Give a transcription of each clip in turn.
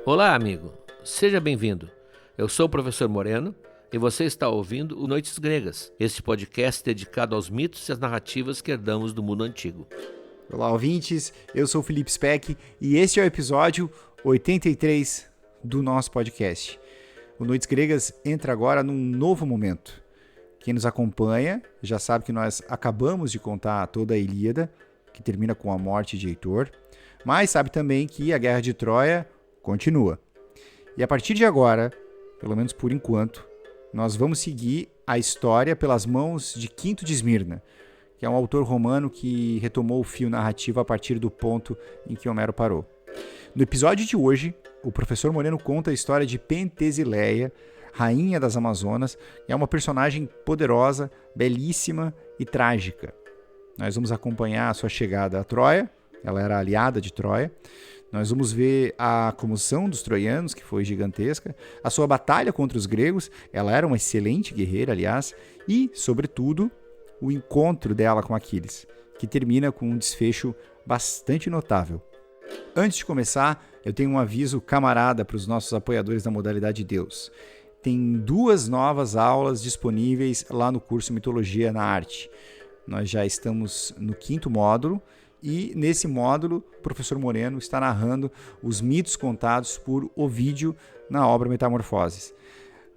Olá, amigo. Seja bem-vindo. Eu sou o professor Moreno e você está ouvindo o Noites Gregas, este podcast dedicado aos mitos e às narrativas que herdamos do mundo antigo. Olá, ouvintes. Eu sou o Felipe Speck e este é o episódio 83 do nosso podcast. O Noites Gregas entra agora num novo momento. Quem nos acompanha já sabe que nós acabamos de contar toda a Ilíada, que termina com a morte de Heitor, mas sabe também que a Guerra de Troia continua. E a partir de agora, pelo menos por enquanto, nós vamos seguir a história pelas mãos de Quinto de Esmirna, que é um autor romano que retomou o fio narrativo a partir do ponto em que Homero parou. No episódio de hoje, o professor Moreno conta a história de Pentesileia, rainha das Amazonas, que é uma personagem poderosa, belíssima e trágica. Nós vamos acompanhar a sua chegada a Troia, ela era aliada de Troia. Nós vamos ver a comoção dos troianos, que foi gigantesca, a sua batalha contra os gregos, ela era uma excelente guerreira, aliás, e, sobretudo, o encontro dela com Aquiles, que termina com um desfecho bastante notável. Antes de começar, eu tenho um aviso camarada para os nossos apoiadores da modalidade Deus. Tem 2 novas aulas disponíveis lá no curso Mitologia na Arte. Nós já estamos no 5º módulo e nesse módulo o professor Moreno está narrando os mitos contados por Ovídio na obra Metamorfoses.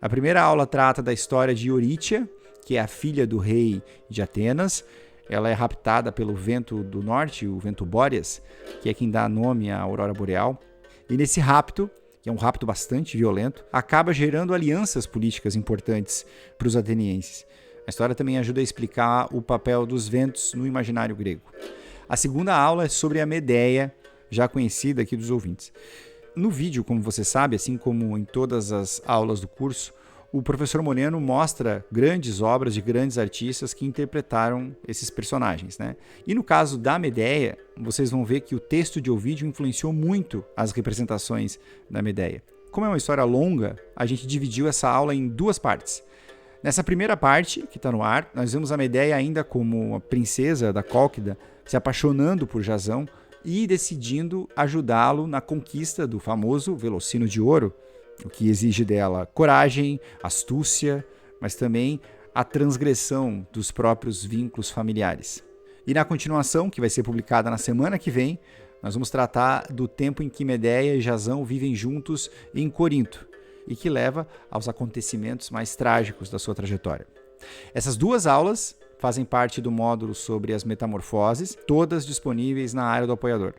A primeira aula trata da história de Eurítia, que é a filha do rei de Atenas. Ela é raptada pelo vento do norte, o vento Bóreas, que é quem dá nome à aurora boreal. E nesse rapto, que é um rapto bastante violento, acaba gerando alianças políticas importantes para os atenienses. A história também ajuda a explicar o papel dos ventos no imaginário grego. A segunda aula é sobre a Medeia, já conhecida aqui dos ouvintes. No vídeo, como você sabe, assim como em todas as aulas do curso, o professor Moreno mostra grandes obras de grandes artistas que interpretaram esses personagens, né? E no caso da Medeia, vocês vão ver que o texto de Ovídio influenciou muito as representações da Medeia. Como é uma história longa, a gente dividiu essa aula em 2 partes. Nessa primeira parte, que está no ar, nós vemos a Medeia ainda como a princesa da Cólquida, se apaixonando por Jasão e decidindo ajudá-lo na conquista do famoso Velocino de Ouro, o que exige dela coragem, astúcia, mas também a transgressão dos próprios vínculos familiares. E na continuação, que vai ser publicada na semana que vem, nós vamos tratar do tempo em que Medeia e Jasão vivem juntos em Corinto, e que leva aos acontecimentos mais trágicos da sua trajetória. Essas 2 aulas fazem parte do módulo sobre as metamorfoses, todas disponíveis na área do apoiador.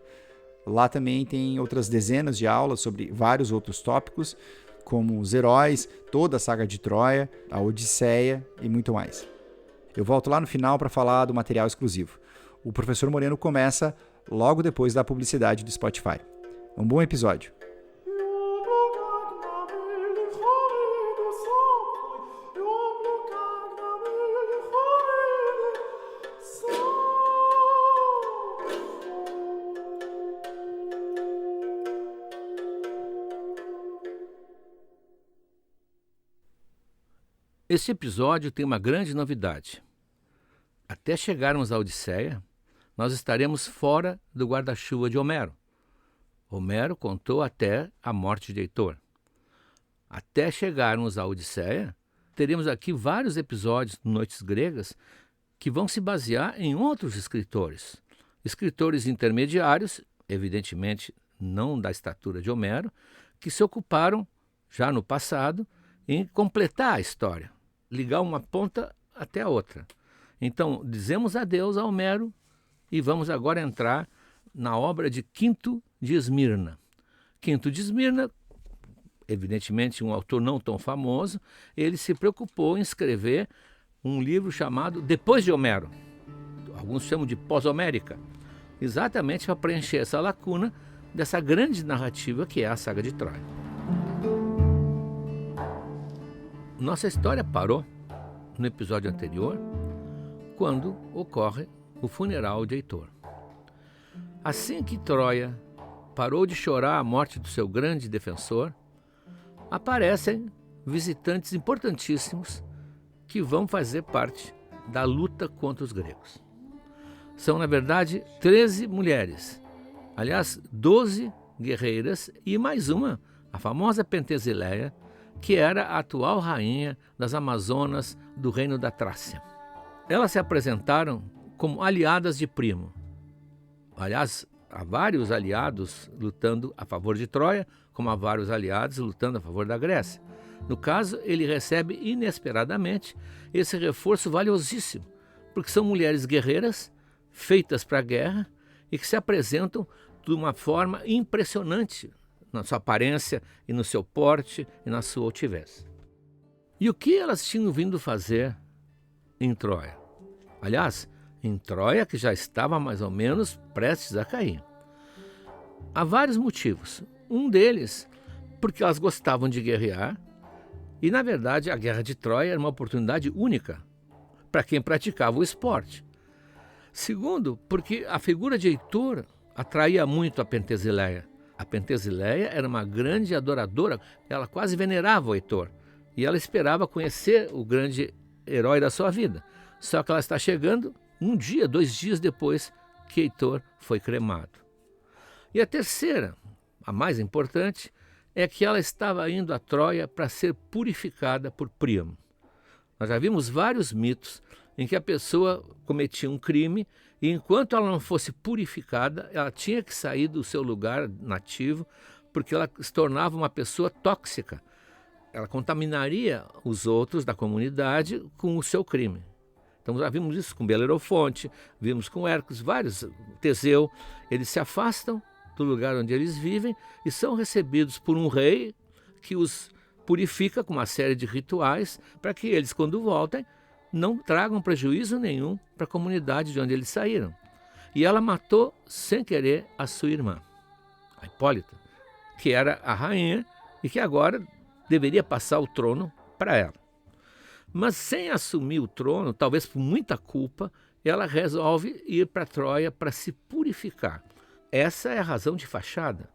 Lá também tem outras dezenas de aulas sobre vários outros tópicos, como os heróis, toda a saga de Troia, a Odisseia e muito mais. Eu volto lá no final para falar do material exclusivo. O professor Moreno começa logo depois da publicidade do Spotify. Um bom episódio. Este episódio tem uma grande novidade. Até chegarmos à Odisseia, nós estaremos fora do guarda-chuva de Homero. Homero contou até a morte de Heitor. Até chegarmos à Odisseia, teremos aqui vários episódios de Noites Gregas que vão se basear em outros escritores. Escritores intermediários, evidentemente não da estatura de Homero, que se ocuparam, já no passado, em completar a história, ligar uma ponta até a outra. Então, dizemos adeus a Homero e vamos agora entrar na obra de Quinto de Esmirna. Quinto de Esmirna, evidentemente um autor não tão famoso, ele se preocupou em escrever um livro chamado Depois de Homero. Alguns chamam de pós-homérica, exatamente para preencher essa lacuna dessa grande narrativa que é a saga de Troia. Nossa história parou no episódio anterior, quando ocorre o funeral de Heitor. Assim que Troia parou de chorar a morte do seu grande defensor, aparecem visitantes importantíssimos que vão fazer parte da luta contra os gregos. São, na verdade, 13 mulheres, aliás, 12 guerreiras e mais uma a famosa Pentesileia, que era a atual rainha das Amazonas do reino da Trácia. Elas se apresentaram como aliadas de Príamo. Aliás, há vários aliados lutando a favor de Troia, como há vários aliados lutando a favor da Grécia. No caso, ele recebe inesperadamente esse reforço valiosíssimo, porque são mulheres guerreiras, feitas para a guerra, e que se apresentam de uma forma impressionante na sua aparência e no seu porte e na sua altivez. E o que elas tinham vindo fazer em Troia? Aliás, em Troia, que já estava mais ou menos prestes a cair. Há vários motivos. Um deles, porque elas gostavam de guerrear, e na verdade a guerra de Troia era uma oportunidade única para quem praticava o esporte. Segundo, porque a figura de Heitor atraía muito a Pentesileia. A Pentesileia era uma grande adoradora, ela quase venerava o Heitor, e ela esperava conhecer o grande herói da sua vida. Só que ela está chegando 1 dia, 2 dias depois que Heitor foi cremado. E a terceira, a mais importante, é que ela estava indo a Troia para ser purificada por Príamo. Nós já vimos vários mitos em que a pessoa cometia um crime e enquanto ela não fosse purificada, ela tinha que sair do seu lugar nativo porque ela se tornava uma pessoa tóxica. Ela contaminaria os outros da comunidade com o seu crime. Então já vimos isso com Belerofonte, vimos com Hércules, vários, Teseu, eles se afastam do lugar onde eles vivem e são recebidos por um rei que os purifica com uma série de rituais para que eles, quando voltem, não tragam prejuízo nenhum para a comunidade de onde eles saíram. E ela matou, sem querer, a sua irmã, a Hipólita, que era a rainha e que agora deveria passar o trono para ela. Mas sem assumir o trono, talvez por muita culpa, ela resolve ir para Troia para se purificar. Essa é a razão de fachada.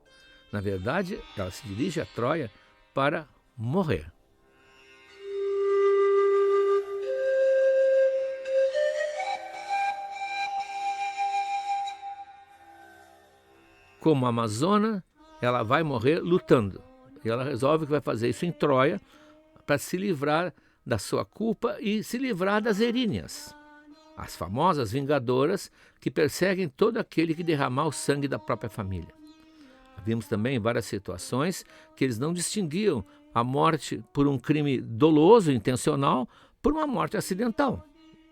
Na verdade, ela se dirige a Troia para morrer. Como amazona, ela vai morrer lutando. E ela resolve que vai fazer isso em Troia para se livrar da sua culpa e se livrar das eríneas, as famosas vingadoras que perseguem todo aquele que derramar o sangue da própria família. Vimos também em várias situações que eles não distinguiam a morte por um crime doloso, intencional, por uma morte acidental.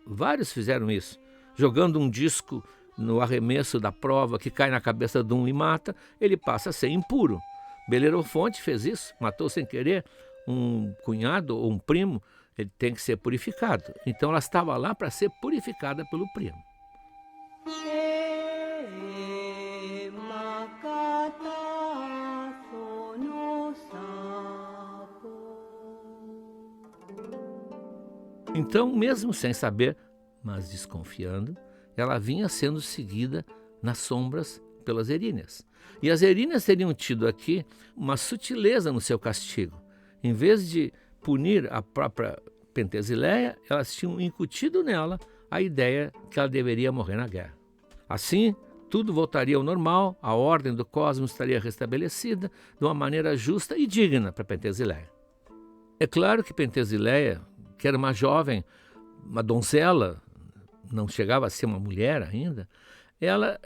Vários fizeram isso, jogando um disco no arremesso da prova que cai na cabeça de um e mata, ele passa a ser impuro. Belerofonte fez isso, matou sem querer um cunhado ou um primo, ele tem que ser purificado. Então ela estava lá para ser purificada pelo primo. Então, mesmo sem saber, mas desconfiando, ela vinha sendo seguida nas sombras pelas eríneas. E as eríneas teriam tido aqui uma sutileza no seu castigo. Em vez de punir a própria Pentesileia, elas tinham incutido nela a ideia que ela deveria morrer na guerra. Assim, tudo voltaria ao normal, a ordem do cosmos estaria restabelecida de uma maneira justa e digna para Pentesileia. É claro que Pentesileia, que era uma jovem, uma donzela, não chegava a ser uma mulher ainda, ela,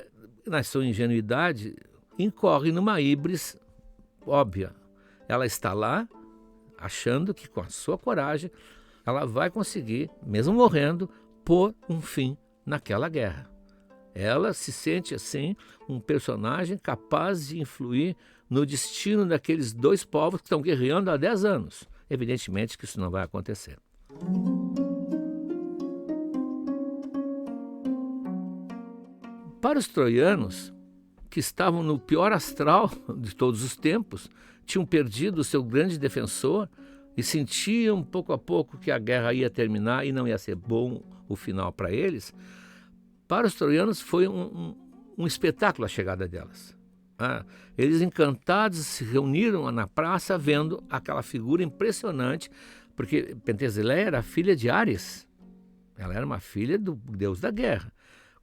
na sua ingenuidade, incorre numa híbris óbvia. Ela está lá, achando que com a sua coragem, ela vai conseguir, mesmo morrendo, pôr um fim naquela guerra. Ela se sente, assim, um personagem capaz de influir no destino daqueles 2 povos que estão guerreando há 10 anos. Evidentemente que isso não vai acontecer. Para os troianos, que estavam no pior astral de todos os tempos, tinham perdido o seu grande defensor e sentiam pouco a pouco que a guerra ia terminar e não ia ser bom o final para eles, para os troianos foi um espetáculo a chegada delas. Eles encantados se reuniram na praça vendo aquela figura impressionante, porque Pentesileia era filha de Ares, ela era uma filha do deus da guerra,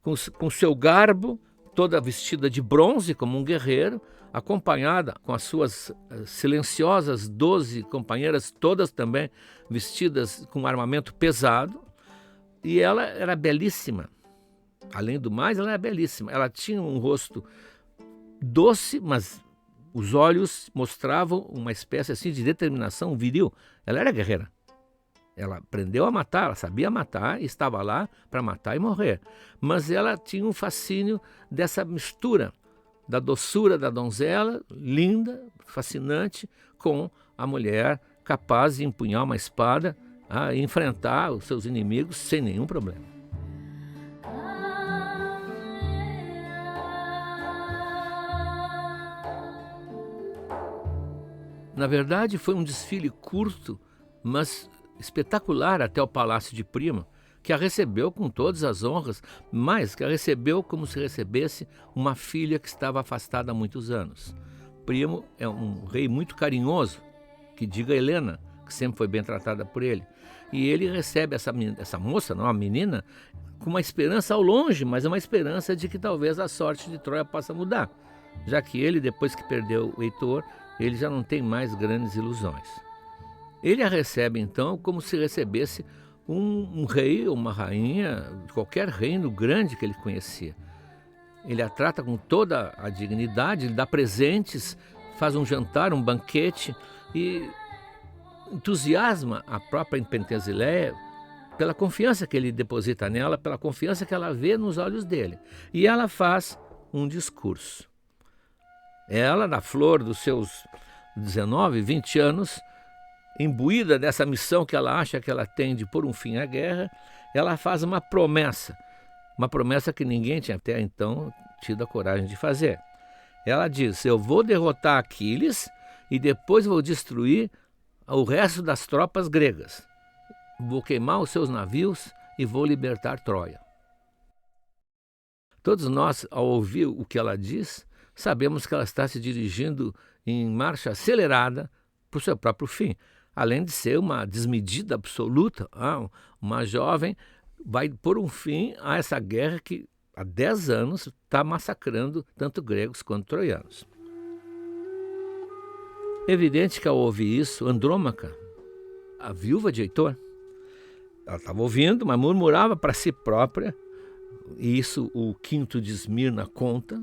com seu garbo, toda vestida de bronze como um guerreiro, acompanhada com as suas silenciosas 12 companheiras, todas também vestidas com armamento pesado, e ela era belíssima. Além do mais, ela era belíssima. Ela tinha um rosto doce, mas os olhos mostravam uma espécie assim de determinação viril. Ela era guerreira. Ela aprendeu a matar, ela sabia matar e estava lá para matar e morrer. Mas ela tinha um fascínio dessa mistura da doçura da donzela, linda, fascinante, com a mulher capaz de empunhar uma espada e enfrentar os seus inimigos sem nenhum problema. Na verdade, foi um desfile curto, mas espetacular até o Palácio de Príamo, que a recebeu com todas as honras, mas que a recebeu como se recebesse uma filha que estava afastada há muitos anos. Príamo é um rei muito carinhoso, que diga Helena, que sempre foi bem tratada por ele. E ele recebe essa moça, não, a menina, com uma esperança ao longe, mas é uma esperança de que talvez a sorte de Troia possa mudar, já que ele, depois que perdeu o Heitor, ele já não tem mais grandes ilusões. Ele a recebe, então, como se recebesse um rei ou uma rainha de qualquer reino grande que ele conhecia. Ele a trata com toda a dignidade, lhe dá presentes, faz um jantar, um banquete e entusiasma a própria Pentesilea pela confiança que ele deposita nela, pela confiança que ela vê nos olhos dele. E ela faz um discurso. Ela, na flor dos seus 19, 20 anos, imbuída dessa missão que ela acha que ela tem de pôr um fim à guerra, ela faz uma promessa que ninguém tinha até então tido a coragem de fazer. Ela diz: eu vou derrotar Aquiles e depois vou destruir o resto das tropas gregas. Vou queimar os seus navios e vou libertar Troia. Todos nós, ao ouvir o que ela diz, sabemos que ela está se dirigindo em marcha acelerada para o seu próprio fim. Além de ser uma desmedida absoluta, uma jovem vai pôr um fim a essa guerra que há 10 anos está massacrando tanto gregos quanto troianos. Evidente que ao ouvir isso, Andrômaca, a viúva de Heitor, ela estava ouvindo, mas murmurava para si própria, e isso o Quinto de Esmirna conta.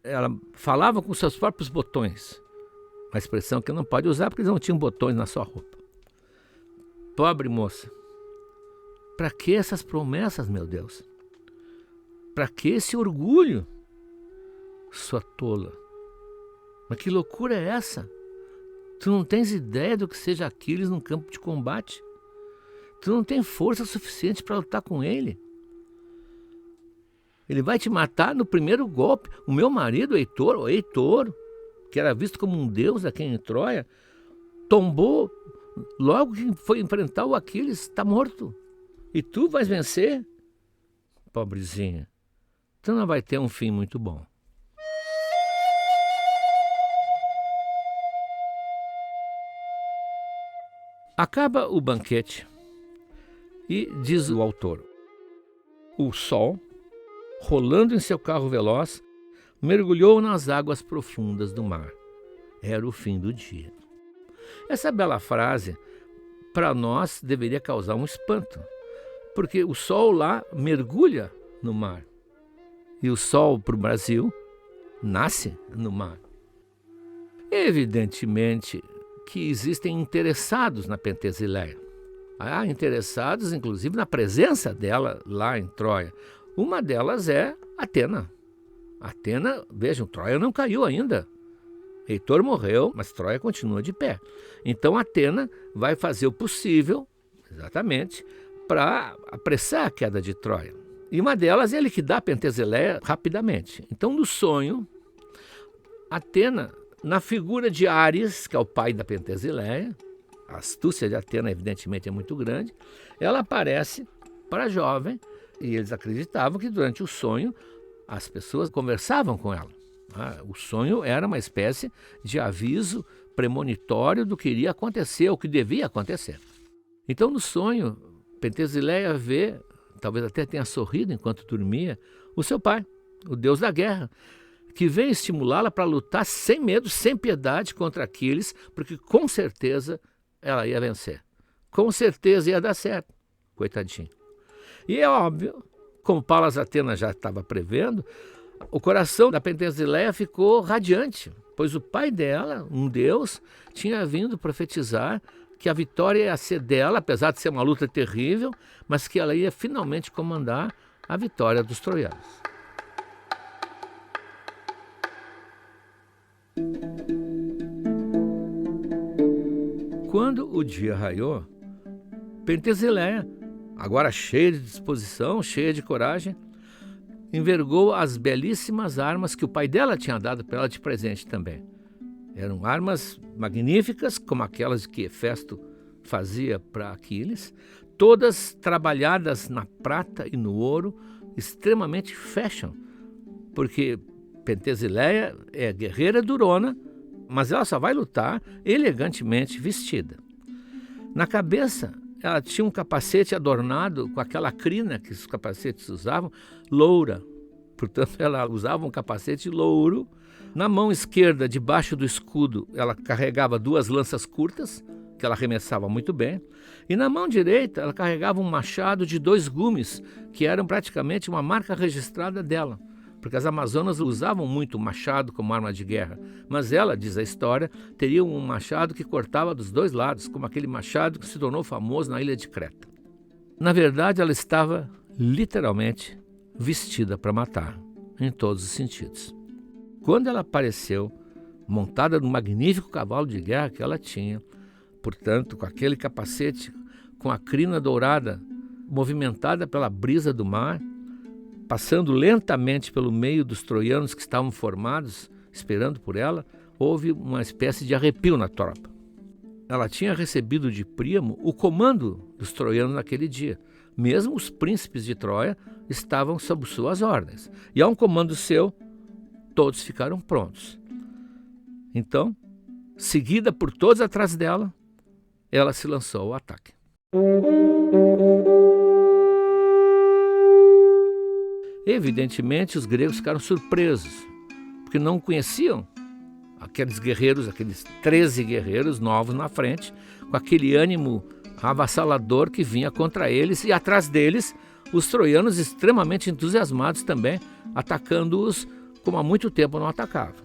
Ela falava com seus próprios botões, uma expressão que não pode usar porque eles não tinham botões na sua roupa. Pobre moça, para que essas promessas, meu Deus? Para que esse orgulho? Sua tola. Mas que loucura é essa? Tu não tens ideia do que seja Aquiles num campo de combate? Tu não tem força suficiente para lutar com ele? Ele vai te matar no primeiro golpe. O meu marido, Heitor, que era visto como um deus aqui em Troia, tombou logo que foi enfrentar o Aquiles, está morto. E tu vais vencer? Pobrezinha, tu não vai ter um fim muito bom. Acaba o banquete e diz o autor: o sol, rolando em seu carro veloz, mergulhou nas águas profundas do mar. Era o fim do dia. Essa bela frase, para nós, deveria causar um espanto, porque o sol lá mergulha no mar. E o sol para o Brasil nasce no mar. Evidentemente que existem interessados na Pentesilea. Há interessados, inclusive, na presença dela lá em Troia. Uma delas é Atena. Atena, vejam, Troia não caiu ainda. Heitor morreu, mas Troia continua de pé. Então Atena vai fazer o possível, exatamente, para apressar a queda de Troia. E uma delas é liquidar Pentesilea rapidamente. Então, no sonho, Atena, na figura de Ares, que é o pai da Pentesilea, a astúcia de Atena, evidentemente, é muito grande, ela aparece para a jovem, e eles acreditavam que durante o sonho as pessoas conversavam com ela. O sonho era uma espécie de aviso premonitório do que iria acontecer, o que devia acontecer. Então, no sonho, Pentesilea vê, talvez até tenha sorrido enquanto dormia, o seu pai, o deus da guerra, que vem estimulá-la para lutar sem medo, sem piedade contra Aquiles, porque com certeza ela ia vencer. Com certeza ia dar certo, coitadinho. E é óbvio, como Palas Atenas já estava prevendo, o coração da Pentesilea ficou radiante, pois o pai dela, um deus, tinha vindo profetizar que a vitória ia ser dela, apesar de ser uma luta terrível, mas que ela ia finalmente comandar a vitória dos troianos. Quando o dia raiou, Pentesilea, agora cheia de disposição, cheia de coragem, envergou as belíssimas armas que o pai dela tinha dado para ela de presente também. Eram armas magníficas, como aquelas que Hefesto fazia para Aquiles, todas trabalhadas na prata e no ouro, extremamente fashion, porque Pentesilea é guerreira durona, mas ela só vai lutar elegantemente vestida. Na cabeça, ela tinha um capacete adornado com aquela crina que os capacetes usavam, loura. Portanto, ela usava um capacete louro. Na mão esquerda, debaixo do escudo, ela carregava 2 lanças curtas, que ela arremessava muito bem. E na mão direita, ela carregava um machado de 2 gumes, que eram praticamente uma marca registrada dela. Porque as amazonas usavam muito o machado como arma de guerra. Mas ela, diz a história, teria um machado que cortava dos 2 lados, como aquele machado que se tornou famoso na ilha de Creta. Na verdade, ela estava literalmente vestida para matar, em todos os sentidos. Quando ela apareceu, montada no magnífico cavalo de guerra que ela tinha, portanto, com aquele capacete, com a crina dourada, movimentada pela brisa do mar, passando lentamente pelo meio dos troianos que estavam formados, esperando por ela, houve uma espécie de arrepio na tropa. Ela tinha recebido de Príamo o comando dos troianos naquele dia. Mesmo os príncipes de Troia estavam sob suas ordens. E a um comando seu, todos ficaram prontos. Então, seguida por todos atrás dela, ela se lançou ao ataque. Evidentemente, os gregos ficaram surpresos, porque não conheciam aqueles guerreiros, aqueles 13 guerreiros novos na frente, com aquele ânimo avassalador que vinha contra eles, e atrás deles, os troianos extremamente entusiasmados também, atacando-os como há muito tempo não atacavam.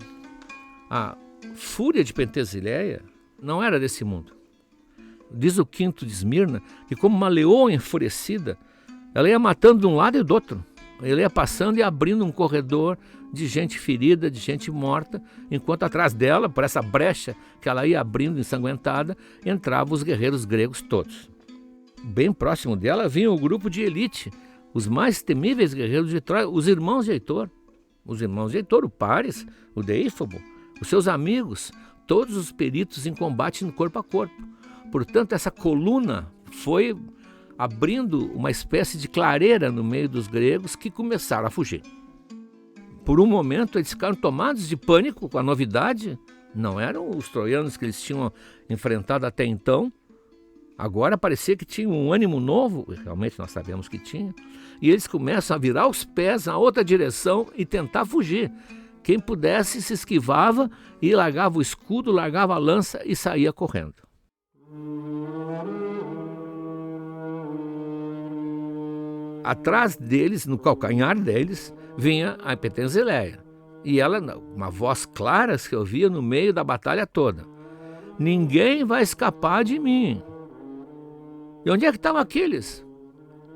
A fúria de Pentesilea não era desse mundo. Diz o Quinto de Esmirna que, como uma leoa enfurecida, ela ia matando de um lado e do outro. Ele ia passando e abrindo um corredor de gente ferida, de gente morta, enquanto atrás dela, por essa brecha que ela ia abrindo ensanguentada, entravam os guerreiros gregos todos. Bem próximo dela vinha o grupo de elite, os mais temíveis guerreiros de Troia, os irmãos de Heitor. Os irmãos de Heitor, o Paris, o Deífobo, os seus amigos, todos os peritos em combate no corpo a corpo. Portanto, essa coluna foi abrindo uma espécie de clareira no meio dos gregos, que começaram a fugir. Por um momento, eles ficaram tomados de pânico com a novidade. Não eram os troianos que eles tinham enfrentado até então. Agora parecia que tinha um ânimo novo, realmente nós sabemos que tinha, e eles começam a virar os pés na outra direção e tentar fugir. Quem pudesse se esquivava e largava o escudo, largava a lança e saía correndo. Atrás deles, no calcanhar deles, vinha a Pentesilea. E ela, uma voz clara se ouvia no meio da batalha toda: ninguém vai escapar de mim. E onde é que estão aqueles?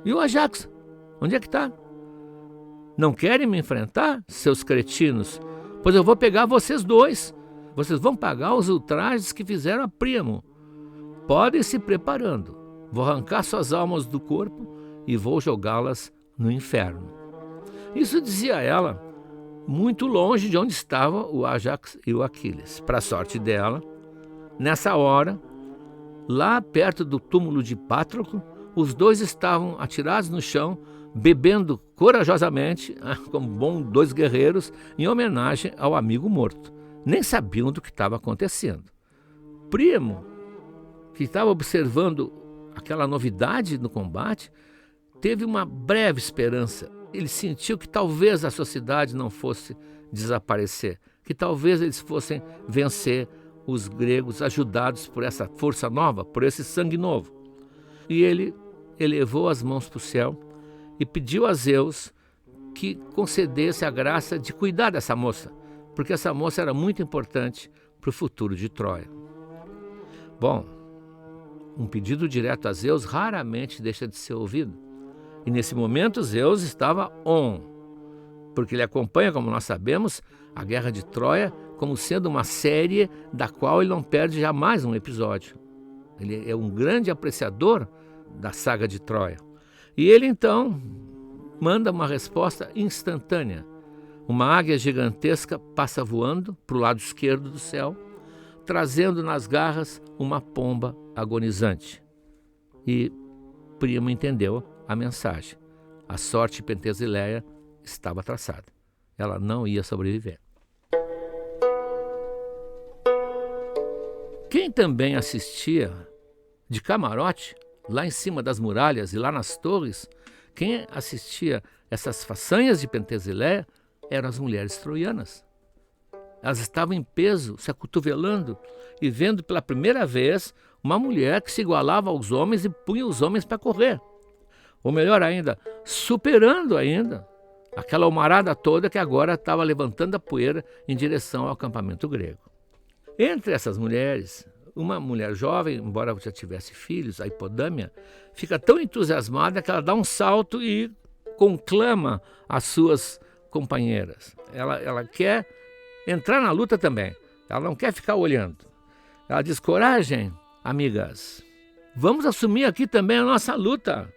E o Ajax? Onde é que está? Não querem me enfrentar, seus cretinos? Pois eu vou pegar vocês dois. Vocês vão pagar os ultrajes que fizeram a Príamo. Podem se preparando. Vou arrancar suas almas do corpo e vou jogá-las no inferno. Isso dizia ela, muito longe de onde estava o Ajax e o Aquiles. Para a sorte dela, nessa hora, lá perto do túmulo de Pátroclo, os dois estavam atirados no chão, bebendo corajosamente, como bons 2 guerreiros, em homenagem ao amigo morto. Nem sabiam do que estava acontecendo. Príamo, que estava observando aquela novidade no combate, teve uma breve esperança. ele sentiu que talvez a sociedade não fosse desaparecer, que talvez eles fossem vencer os gregos, ajudados por essa força nova, por esse sangue novo. E ele elevou as mãos para o céu e pediu a Zeus que concedesse a graça de cuidar dessa moça, porque essa moça era muito importante para o futuro de Troia. Bom, um pedido direto a Zeus raramente deixa de ser ouvido. E nesse momento Zeus estava on, porque ele acompanha, como nós sabemos, a Guerra de Troia como sendo uma série da qual ele não perde jamais um episódio. Ele é um grande apreciador da saga de Troia. E ele então manda uma resposta instantânea. Uma águia gigantesca passa voando para o lado esquerdo do céu, trazendo nas garras uma pomba agonizante. E Príamo entendeu a mensagem. A sorte de Pentesileia estava traçada. Ela não ia sobreviver. Quem também assistia de camarote, lá em cima das muralhas e lá nas torres, quem assistia essas façanhas de Pentesileia eram as mulheres troianas. Elas estavam em peso, se acotovelando e vendo pela primeira vez uma mulher que se igualava aos homens e punha os homens para correr. Ou melhor ainda, superando ainda aquela almarada toda que agora estava levantando a poeira em direção ao acampamento grego. Entre essas mulheres, uma mulher jovem, embora já tivesse filhos, a Hipodâmia, fica tão entusiasmada que ela dá um salto e conclama as suas companheiras. Ela quer entrar na luta também. Ela não quer ficar olhando. Ela diz: coragem, amigas. Vamos assumir aqui também a nossa luta.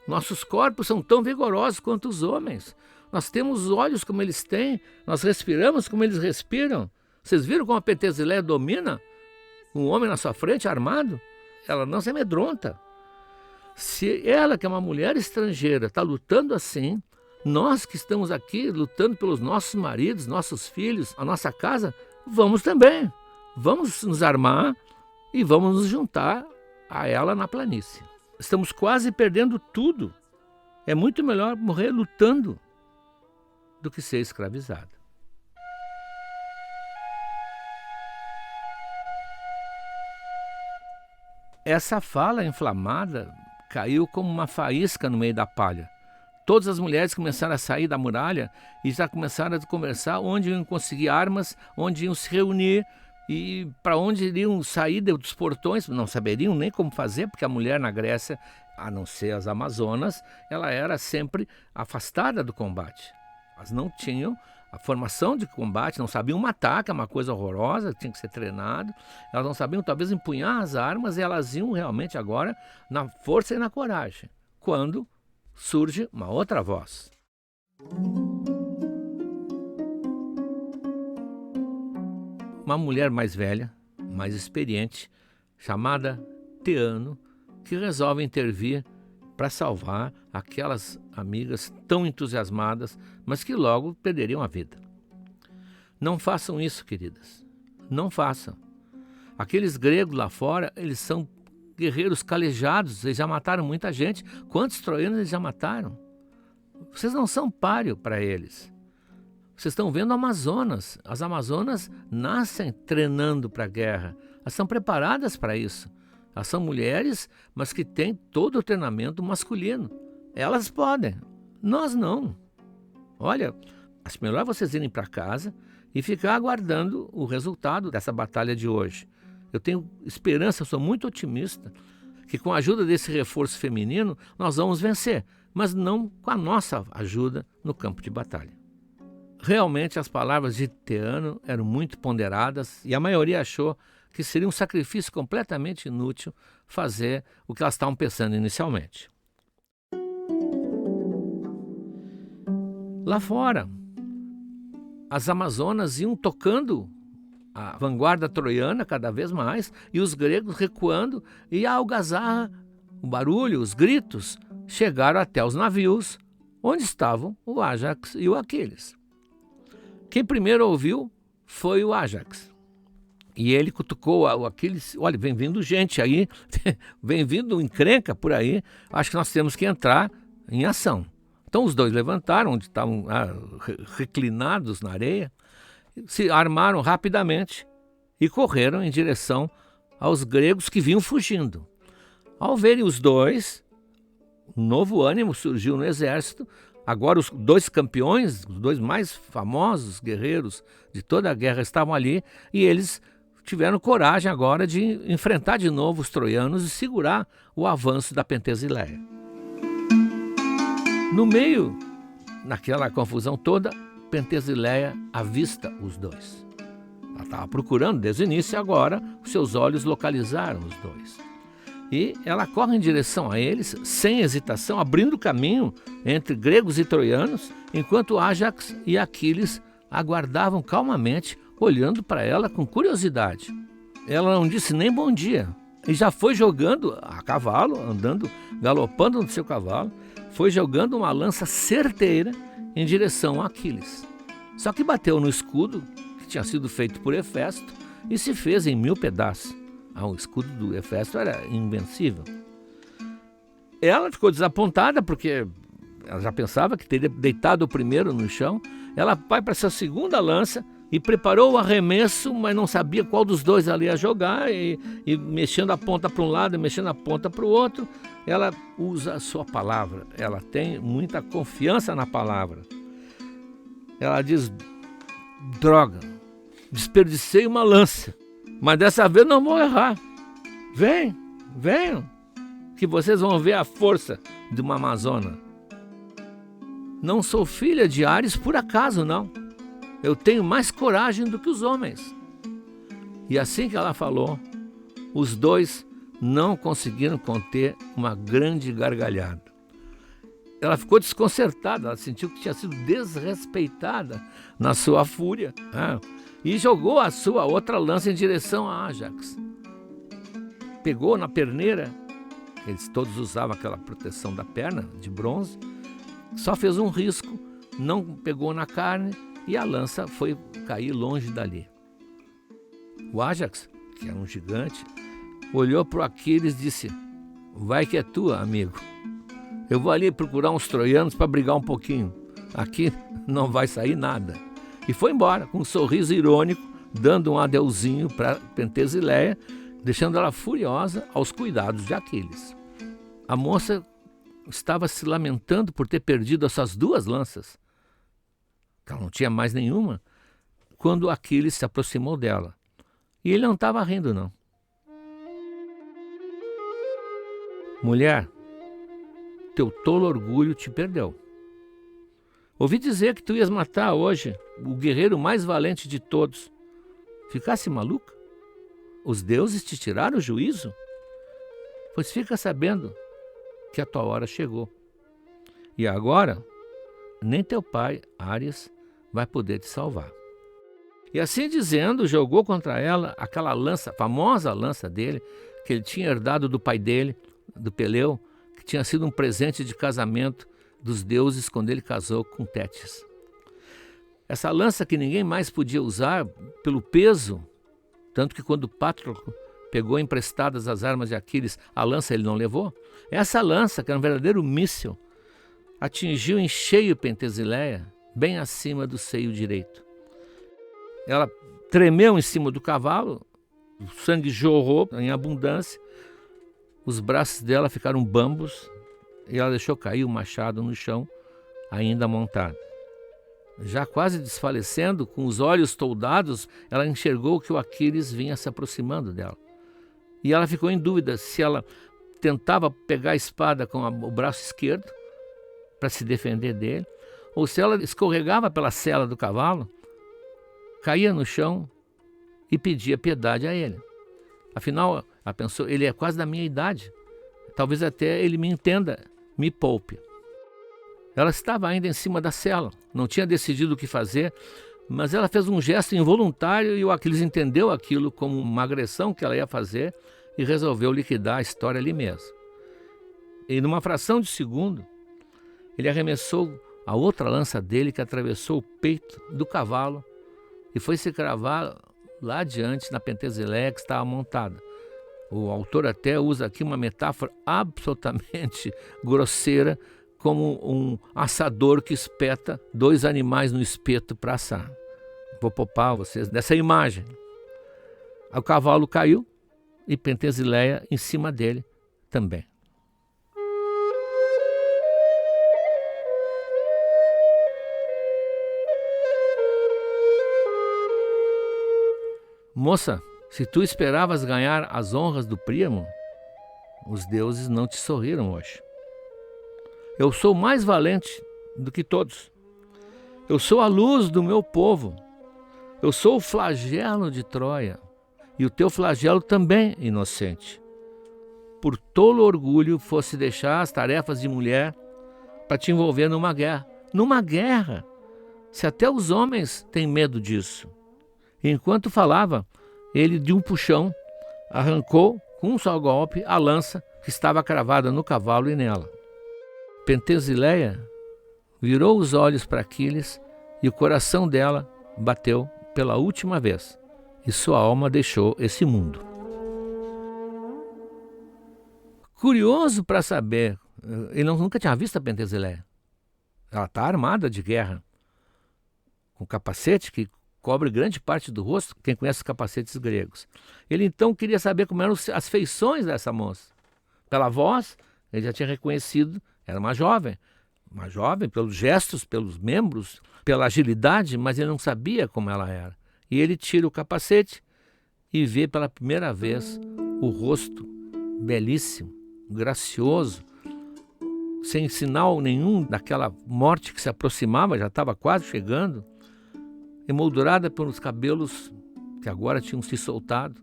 Nossos corpos são tão vigorosos quanto os homens. Nós temos olhos como eles têm. Nós respiramos como eles respiram. Vocês viram como a Pentesileia domina um homem na sua frente, armado? Ela não se amedronta. Se ela, que é uma mulher estrangeira, está lutando assim, nós que estamos aqui lutando pelos nossos maridos, nossos filhos, a nossa casa, vamos também. Vamos nos armar e vamos nos juntar a ela na planície. Estamos quase perdendo tudo. É muito melhor morrer lutando do que ser escravizado. Essa fala inflamada caiu como uma faísca no meio da palha. Todas as mulheres começaram a sair da muralha e já começaram a conversar onde iam conseguir armas, onde iam se reunir e para onde iriam sair dos portões. Não saberiam nem como fazer, porque a mulher na Grécia, a não ser as Amazonas, ela era sempre afastada do combate. Elas não tinham a formação de combate, não sabiam matar, que é uma coisa horrorosa, tinha que ser treinado. Elas não sabiam talvez empunhar as armas e elas iam realmente agora na força e na coragem. Quando surge uma outra voz. Uma mulher mais velha, mais experiente, chamada Teano, que resolve intervir para salvar aquelas amigas tão entusiasmadas, mas que logo perderiam a vida. Não façam isso, queridas. Não façam. Aqueles gregos lá fora, eles são guerreiros calejados, eles já mataram muita gente. Quantos troianos eles já mataram? Vocês não são páreo para eles. Vocês estão vendo Amazonas. As Amazonas nascem treinando para a guerra. Elas são preparadas para isso. Elas são mulheres, mas que têm todo o treinamento masculino. Elas podem, nós não. Olha, acho melhor vocês irem para casa e ficar aguardando o resultado dessa batalha de hoje. Eu tenho esperança, eu sou muito otimista, que com a ajuda desse reforço feminino nós vamos vencer, mas não com a nossa ajuda no campo de batalha. Realmente as palavras de Teano eram muito ponderadas e a maioria achou que seria um sacrifício completamente inútil fazer o que elas estavam pensando inicialmente. Lá fora, as Amazonas iam tocando a vanguarda troiana cada vez mais e os gregos recuando e a algazarra, o barulho, os gritos chegaram até os navios onde estavam o Ájax e o Aquiles. Quem primeiro ouviu foi o Ájax. E ele cutucou o Aquiles: olha, vem vindo gente aí, vem vindo encrenca por aí, acho que nós temos que entrar em ação. Então os dois levantaram, onde estavam reclinados na areia, se armaram rapidamente e correram em direção aos gregos que vinham fugindo. Ao verem os dois, um novo ânimo surgiu no exército. Agora os dois campeões, os dois mais famosos guerreiros de toda a guerra estavam ali, e eles tiveram coragem agora de enfrentar de novo os troianos e segurar o avanço da Pentesileia. No meio, naquela confusão toda, Pentesileia avista os dois. Ela estava procurando desde o início e agora os seus olhos localizaram os dois. E ela corre em direção a eles, sem hesitação, abrindo caminho entre gregos e troianos, enquanto Ájax e Aquiles aguardavam calmamente, olhando para ela com curiosidade. Ela não disse nem bom dia, e já foi jogando a cavalo, andando, galopando no seu cavalo, foi jogando uma lança certeira em direção a Aquiles. Só que bateu no escudo, que tinha sido feito por Hefesto, e se fez em 1000 pedaços. O escudo do Hefesto era invencível. Ela ficou desapontada porque ela já pensava que teria deitado o primeiro no chão. Ela vai para essa segunda lança e preparou o arremesso, mas não sabia qual dos dois ela ia jogar, e mexendo a ponta para um lado e mexendo a ponta para o outro. Ela usa a sua palavra, ela tem muita confiança na palavra. Ela diz: droga, desperdicei uma lança, mas dessa vez não vou errar. Venham, que vocês vão ver a força de uma amazona. Não sou filha de Ares por acaso, não. Eu tenho mais coragem do que os homens. E assim que ela falou, os dois não conseguiram conter uma grande gargalhada. Ela ficou desconcertada, ela sentiu que tinha sido desrespeitada na sua fúria, e jogou a sua outra lança em direção a Ájax. Pegou na perneira, eles todos usavam aquela proteção da perna de bronze, só fez um risco, não pegou na carne e a lança foi cair longe dali. O Ájax, que era um gigante, olhou para o Aquiles e disse: vai que é tua, amigo. Eu vou ali procurar uns troianos para brigar um pouquinho. Aqui não vai sair nada. E foi embora, com um sorriso irônico, dando um adeuzinho para Pentesileia, deixando ela furiosa aos cuidados de Aquiles. A moça estava se lamentando por ter perdido essas duas lanças. Ela não tinha mais nenhuma, quando Aquiles se aproximou dela. E ele não estava rindo, não. Mulher, teu tolo orgulho te perdeu. Ouvi dizer que tu ias matar hoje o guerreiro mais valente de todos. Ficasse maluca? Os deuses te tiraram o juízo? Pois fica sabendo que a tua hora chegou. E agora, nem teu pai, Áries, vai poder te salvar. E assim dizendo, jogou contra ela aquela lança, a famosa lança dele, que ele tinha herdado do pai dele, do Peleu, que tinha sido um presente de casamento dos deuses quando ele casou com Tétis. Essa lança que ninguém mais podia usar pelo peso, tanto que quando Patroclo pegou emprestadas as armas de Aquiles, a lança ele não levou. Essa lança, que era um verdadeiro míssil, atingiu em cheio Pentesileia, bem acima do seio direito. Ela tremeu em cima do cavalo, o sangue jorrou em abundância, os braços dela ficaram bambos e ela deixou cair o machado no chão, ainda montada. Já quase desfalecendo, com os olhos toldados, ela enxergou que o Aquiles vinha se aproximando dela. E ela ficou em dúvida se ela tentava pegar a espada com o braço esquerdo para se defender dele, ou se ela escorregava pela sela do cavalo, caía no chão e pedia piedade a ele. Afinal, ela pensou, ele é quase da minha idade, talvez até ele me entenda, me poupe. Ela estava ainda em cima da sela, não tinha decidido o que fazer, mas ela fez um gesto involuntário e o Aquiles entendeu aquilo como uma agressão que ela ia fazer e resolveu liquidar a história ali mesmo. E numa fração de segundo, ele arremessou a outra lança dele que atravessou o peito do cavalo e foi se cravar lá adiante na Pentesileia que estava montada. O autor até usa aqui uma metáfora absolutamente grosseira, como um assador que espeta 2 animais no espeto para assar. Vou poupar vocês dessa imagem. O cavalo caiu e Pentesilea em cima dele também. Moça, se tu esperavas ganhar as honras do Príamo, os deuses não te sorriram hoje. Eu sou mais valente do que todos. Eu sou a luz do meu povo. Eu sou o flagelo de Troia. E o teu flagelo também, inocente. Por tolo orgulho fosse deixar as tarefas de mulher para te envolver numa guerra. Numa guerra! Se até os homens têm medo disso. E enquanto falava, ele de um puxão arrancou com um só golpe a lança que estava cravada no cavalo e nela. Pentesilea virou os olhos para Aquiles e o coração dela bateu pela última vez. E sua alma deixou esse mundo. Curioso para saber, ele nunca tinha visto a Pentesilea. Ela está armada de guerra, com capacete que cobre grande parte do rosto, quem conhece os capacetes gregos. Ele então queria saber como eram as feições dessa moça. Pela voz, ele já tinha reconhecido, era uma jovem pelos gestos, pelos membros, pela agilidade, mas ele não sabia como ela era. E ele tira o capacete e vê pela primeira vez o rosto belíssimo, gracioso, sem sinal nenhum daquela morte que se aproximava, já estava quase chegando, emoldurada pelos cabelos que agora tinham se soltado,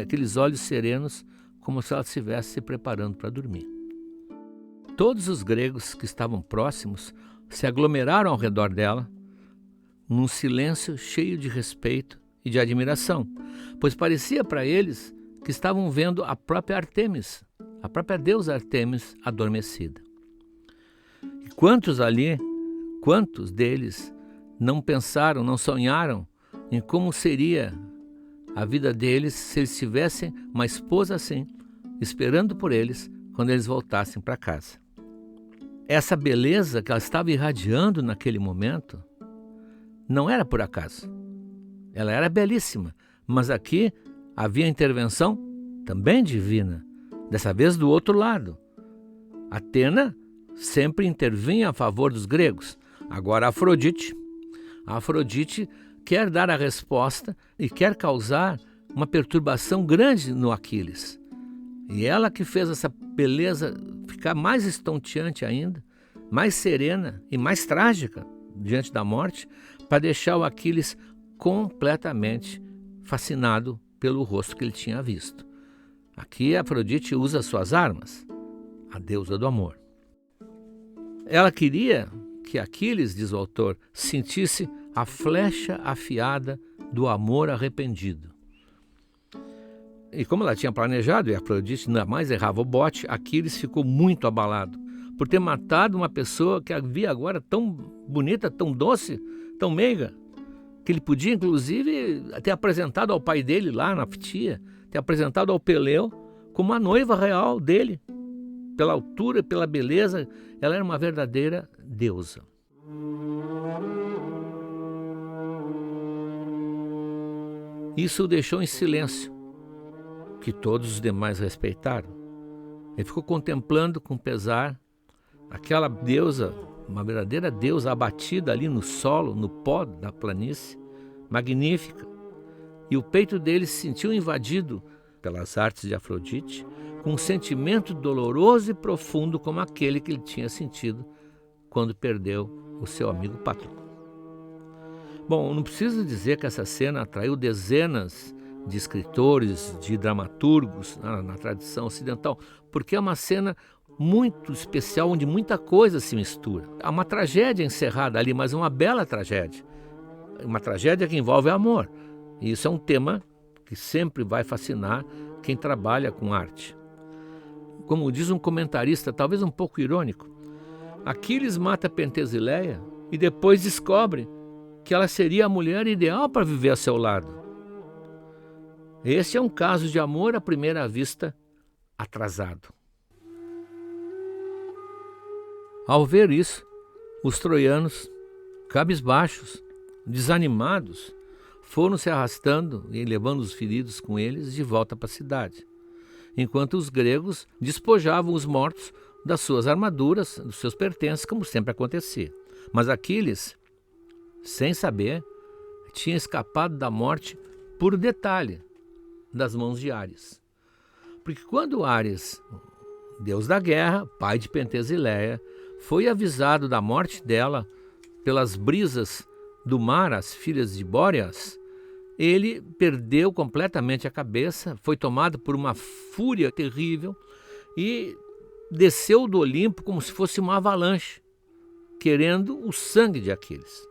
aqueles olhos serenos, como se ela estivesse se preparando para dormir. Todos os gregos que estavam próximos se aglomeraram ao redor dela, num silêncio cheio de respeito e de admiração, pois parecia para eles que estavam vendo a própria Artemis, a própria deusa Artemis adormecida. E quantos deles não pensaram, não sonharam em como seria a vida deles se eles tivessem uma esposa assim, esperando por eles quando eles voltassem para casa. Essa beleza que ela estava irradiando naquele momento não era por acaso. Ela era belíssima, mas aqui havia intervenção também divina, dessa vez do outro lado. Atena sempre intervinha a favor dos gregos. Agora a Afrodite quer dar a resposta e quer causar uma perturbação grande no Aquiles. E ela que fez essa beleza ficar mais estonteante ainda, mais serena e mais trágica diante da morte, para deixar o Aquiles completamente fascinado pelo rosto que ele tinha visto. Aqui a Afrodite usa suas armas, a deusa do amor. Ela queria que Aquiles, diz o autor, sentisse a flecha afiada do amor arrependido. E como ela tinha planejado, e a Afrodite ainda mais errava o bote, Aquiles ficou muito abalado por ter matado uma pessoa que havia agora tão bonita, tão doce, tão meiga, que ele podia, inclusive, ter apresentado ao pai dele lá na Ptia, ter apresentado ao Peleu como a noiva real dele. Pela altura, pela beleza, ela era uma verdadeira deusa. Isso o deixou em silêncio, que todos os demais respeitaram. Ele ficou contemplando com pesar aquela deusa, uma verdadeira deusa abatida ali no solo, no pó da planície, magnífica. E o peito dele se sentiu invadido pelas artes de Afrodite, com um sentimento doloroso e profundo como aquele que ele tinha sentido quando perdeu o seu amigo Patroclo. Bom, não preciso dizer que essa cena atraiu dezenas de escritores, de dramaturgos na tradição ocidental, porque é uma cena muito especial, onde muita coisa se mistura. Há uma tragédia encerrada ali, mas uma bela tragédia. Uma tragédia que envolve amor. E isso é um tema que sempre vai fascinar quem trabalha com arte. Como diz um comentarista, talvez um pouco irônico, Aquiles mata Pentesilea e depois descobre que ela seria a mulher ideal para viver a seu lado. Esse é um caso de amor à primeira vista atrasado. Ao ver isso, os troianos, cabisbaixos, desanimados, foram se arrastando e levando os feridos com eles de volta para a cidade, enquanto os gregos despojavam os mortos das suas armaduras, dos seus pertences, como sempre acontecia. Mas Aquiles, sem saber, tinha escapado da morte por detalhe das mãos de Áries. Porque quando Áries, deus da guerra, pai de Pentesileia, foi avisado da morte dela pelas brisas do mar, as filhas de Bóreas, ele perdeu completamente a cabeça, foi tomado por uma fúria terrível e desceu do Olimpo como se fosse uma avalanche, querendo o sangue de Aquiles.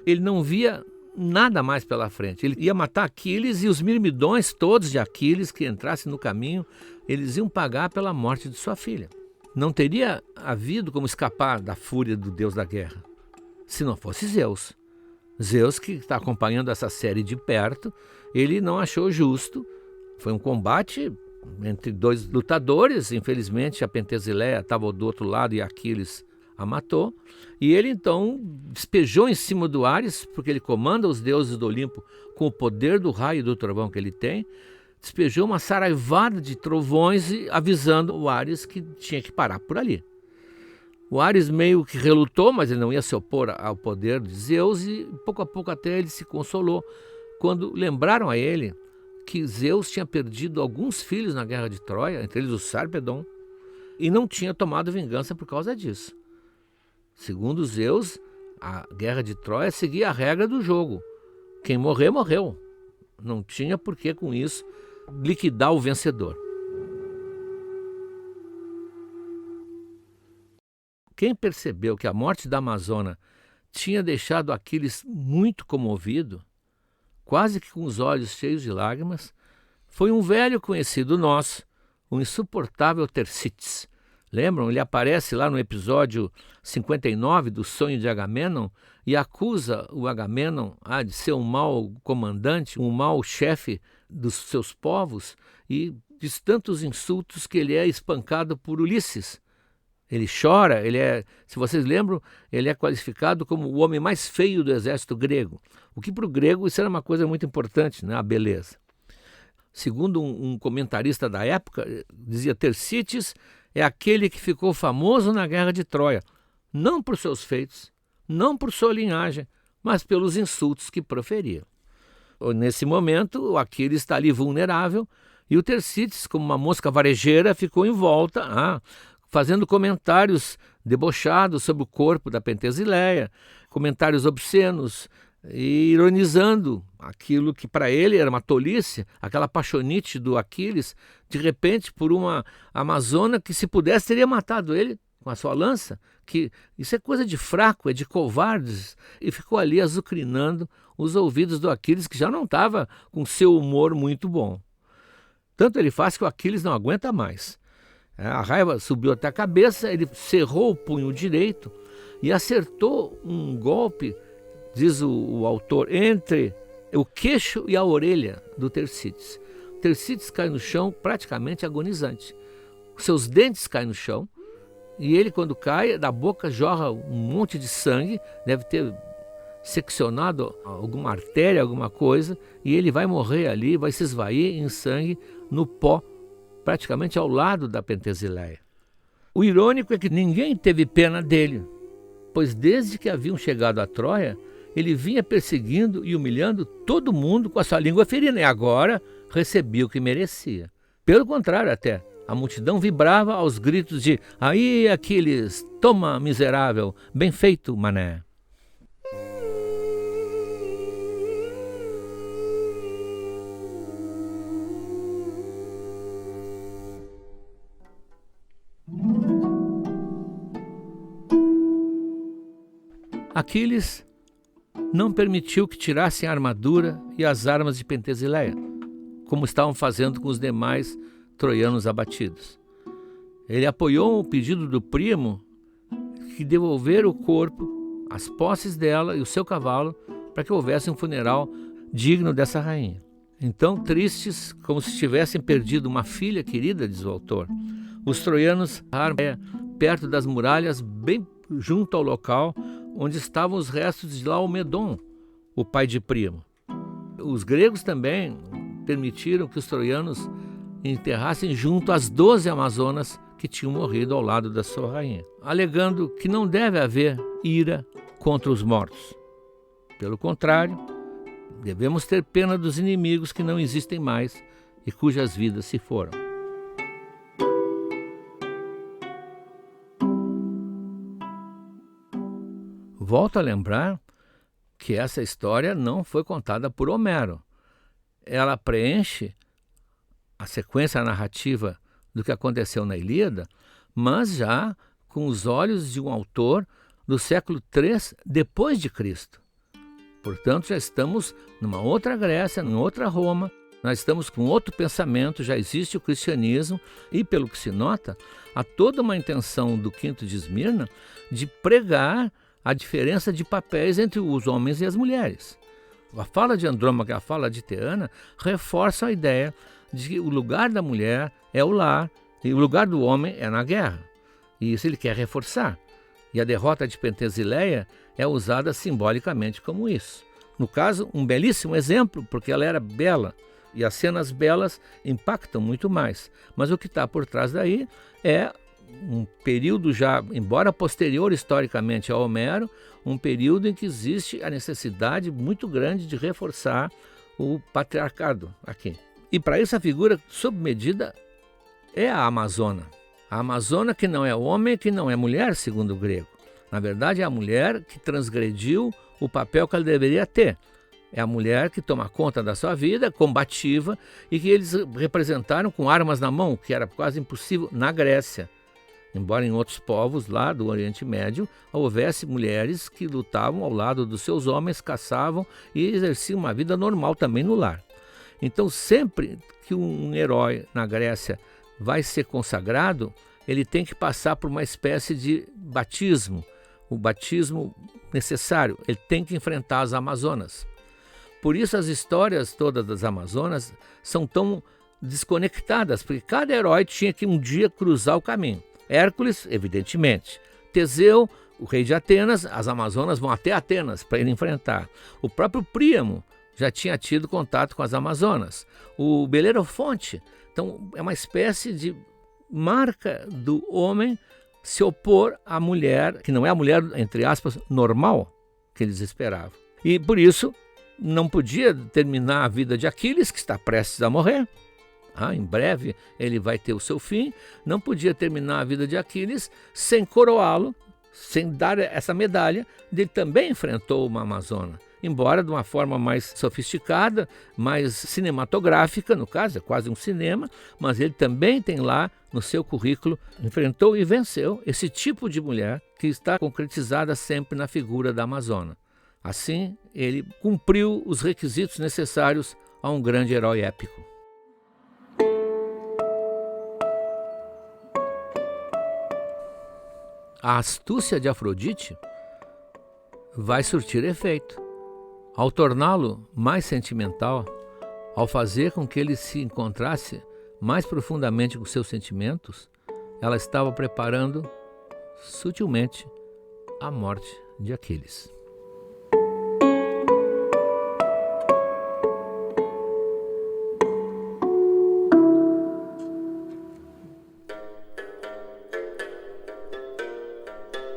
Ele não via nada mais pela frente. Ele ia matar Aquiles e os mirmidões todos de Aquiles que entrassem no caminho, eles iam pagar pela morte de sua filha. Não teria havido como escapar da fúria do deus da guerra, se não fosse Zeus. Zeus, que está acompanhando essa série de perto, ele não achou justo. Foi um combate entre dois lutadores. Infelizmente, a Pentesileia estava do outro lado e Aquiles a matou. E ele então despejou em cima do Áries, porque ele comanda os deuses do Olimpo com o poder do raio e do trovão que ele tem. Despejou uma saraivada de trovões e avisando o Áries que tinha que parar por ali. O Áries meio que relutou, mas ele não ia se opor ao poder de Zeus e pouco a pouco até ele se consolou quando lembraram a ele que Zeus tinha perdido alguns filhos na guerra de Troia, entre eles o Sarpedon, e não tinha tomado vingança por causa disso. Segundo Zeus, a guerra de Troia seguia a regra do jogo. Quem morrer, morreu. Não tinha por que com isso liquidar o vencedor. Quem percebeu que a morte da Amazona tinha deixado Aquiles muito comovido, quase que com os olhos cheios de lágrimas, foi um velho conhecido nosso, o insuportável Tersites. Lembram? Ele aparece lá no episódio 59 do Sonho de Agamenon e acusa o Agamenon de ser um mau comandante, um mau chefe dos seus povos e diz tantos insultos que ele é espancado por Ulisses. Ele chora, se vocês lembram, ele é qualificado como o homem mais feio do exército grego. O que para o grego isso era uma coisa muito importante, né? A beleza. Segundo um comentarista da época, dizia Tersites é aquele que ficou famoso na guerra de Troia, não por seus feitos, não por sua linhagem, mas pelos insultos que proferia. Nesse momento, o Aquiles está ali vulnerável e o Tersites, como uma mosca varejeira, ficou em volta, fazendo comentários debochados sobre o corpo da Pentesileia, comentários obscenos e ironizando aquilo que para ele era uma tolice, aquela paixonite do Aquiles, de repente por uma amazona que se pudesse teria matado ele com a sua lança, que isso é coisa de fraco, é de covardes, e ficou ali azucrinando os ouvidos do Aquiles, que já não estava com seu humor muito bom. Tanto ele faz que o Aquiles não aguenta mais. A raiva subiu até a cabeça, ele cerrou o punho direito e acertou um golpe, diz o autor, entre o queixo e a orelha do Tersites. Tersites cai no chão praticamente agonizante. Seus dentes caem no chão e ele, quando cai, da boca jorra um monte de sangue, deve ter seccionado alguma artéria, alguma coisa, e ele vai morrer ali, vai se esvair em sangue no pó, praticamente ao lado da Pentesileia. O irônico é que ninguém teve pena dele, pois desde que haviam chegado a Troia, ele vinha perseguindo e humilhando todo mundo com a sua língua ferina, e agora recebia o que merecia. Pelo contrário até, a multidão vibrava aos gritos de "Aí, Aquiles, toma, miserável, bem feito, mané". Aquiles não permitiu que tirassem a armadura e as armas de Pentesileia, como estavam fazendo com os demais troianos abatidos. Ele apoiou o pedido do primo que devolver o corpo, as posses dela e o seu cavalo para que houvesse um funeral digno dessa rainha. Então, tristes, como se tivessem perdido uma filha querida, diz o autor, os troianos perto das muralhas, bem junto ao local onde estavam os restos de Laomedon, o pai de Príamo. Os gregos também permitiram que os troianos enterrassem junto às 12 amazonas que tinham morrido ao lado da sua rainha, alegando que não deve haver ira contra os mortos. Pelo contrário, devemos ter pena dos inimigos que não existem mais e cujas vidas se foram. Volto a lembrar que essa história não foi contada por Homero. Ela preenche a sequência narrativa do que aconteceu na Ilíada, mas já com os olhos de um autor do século III depois de Cristo. Portanto, já estamos numa outra Grécia, numa outra Roma, nós estamos com outro pensamento, já existe o cristianismo e, pelo que se nota, há toda uma intenção do Quinto de Esmirna de pregar a diferença de papéis entre os homens e as mulheres. A fala de Andrômaca e a fala de Teana reforçam a ideia de que o lugar da mulher é o lar e o lugar do homem é na guerra. E isso ele quer reforçar. E a derrota de Pentesileia é usada simbolicamente como isso. No caso, um belíssimo exemplo, porque ela era bela. E as cenas belas impactam muito mais. Mas o que está por trás daí é um período já, embora posterior historicamente a Homero, um período em que existe a necessidade muito grande de reforçar o patriarcado aqui. E para isso a figura sob medida é a Amazona. A Amazona que não é homem, que não é mulher, segundo o grego. Na verdade é a mulher que transgrediu o papel que ela deveria ter. É a mulher que toma conta da sua vida, combativa, e que eles representaram com armas na mão, que era quase impossível na Grécia. Embora em outros povos lá do Oriente Médio houvesse mulheres que lutavam ao lado dos seus homens, caçavam e exerciam uma vida normal também no lar. Então sempre que um herói na Grécia vai ser consagrado, ele tem que passar por uma espécie de batismo, o batismo necessário, ele tem que enfrentar as Amazonas. Por isso as histórias todas das Amazonas são tão desconectadas, porque cada herói tinha que um dia cruzar o caminho. Hércules, evidentemente. Teseu, o rei de Atenas, as Amazonas vão até Atenas para ele enfrentar. O próprio Príamo já tinha tido contato com as Amazonas. O Belerofonte. Então, é uma espécie de marca do homem se opor à mulher, que não é a mulher, entre aspas, normal que eles esperavam. E, por isso, não podia terminar a vida de Aquiles, que está prestes a morrer. Em breve ele vai ter o seu fim. Não podia terminar a vida de Aquiles sem coroá-lo, sem dar essa medalha de ele também enfrentou uma Amazona. Embora de uma forma mais sofisticada, mais cinematográfica, no caso, é quase um cinema, mas ele também tem lá no seu currículo, enfrentou e venceu esse tipo de mulher que está concretizada sempre na figura da Amazona. Assim, ele cumpriu os requisitos necessários a um grande herói épico. A astúcia de Afrodite vai surtir efeito. Ao torná-lo mais sentimental, ao fazer com que ele se encontrasse mais profundamente com seus sentimentos, ela estava preparando sutilmente a morte de Aquiles.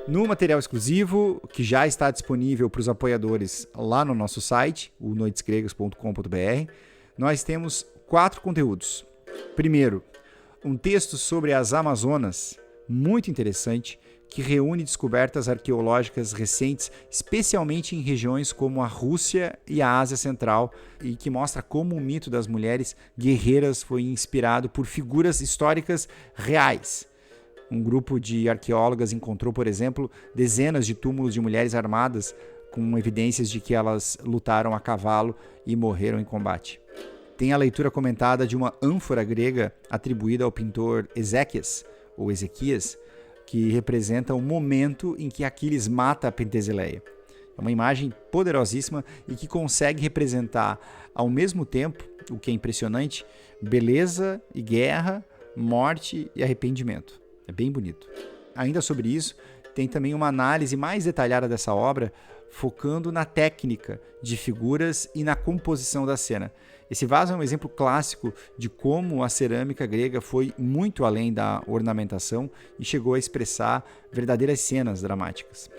No material exclusivo, que já está disponível para os apoiadores lá no nosso site, o noitesgregas.com.br, nós temos 4 conteúdos. Primeiro, um texto sobre as Amazonas, muito interessante, que reúne descobertas arqueológicas recentes, especialmente em regiões como a Rússia e a Ásia Central, e que mostra como o mito das mulheres guerreiras foi inspirado por figuras históricas reais. Um grupo de arqueólogas encontrou, por exemplo, dezenas de túmulos de mulheres armadas com evidências de que elas lutaram a cavalo e morreram em combate. Tem a leitura comentada de uma ânfora grega atribuída ao pintor Ezequias, ou Ezequias, que representa o momento em que Aquiles mata a Pentesileia. É uma imagem poderosíssima e que consegue representar, ao mesmo tempo, o que é impressionante, beleza e guerra, morte e arrependimento. É bem bonito. ainda sobre isso, tem também uma análise mais detalhada dessa obra, focando na técnica de figuras e na composição da cena. Esse vaso é um exemplo clássico de como a cerâmica grega foi muito além da ornamentação e chegou a expressar verdadeiras cenas dramáticas.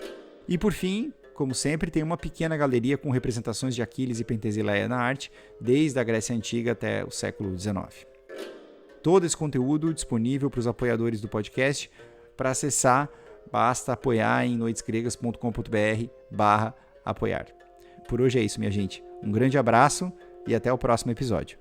E por fim, como sempre, tem uma pequena galeria com representações de Aquiles e Pentesileia na arte, desde a Grécia Antiga até o século XIX. Todo esse conteúdo disponível para os apoiadores do podcast. Para acessar, basta apoiar em noitesgregas.com.br/apoiar. Por hoje é isso, minha gente. Um grande abraço e até o próximo episódio.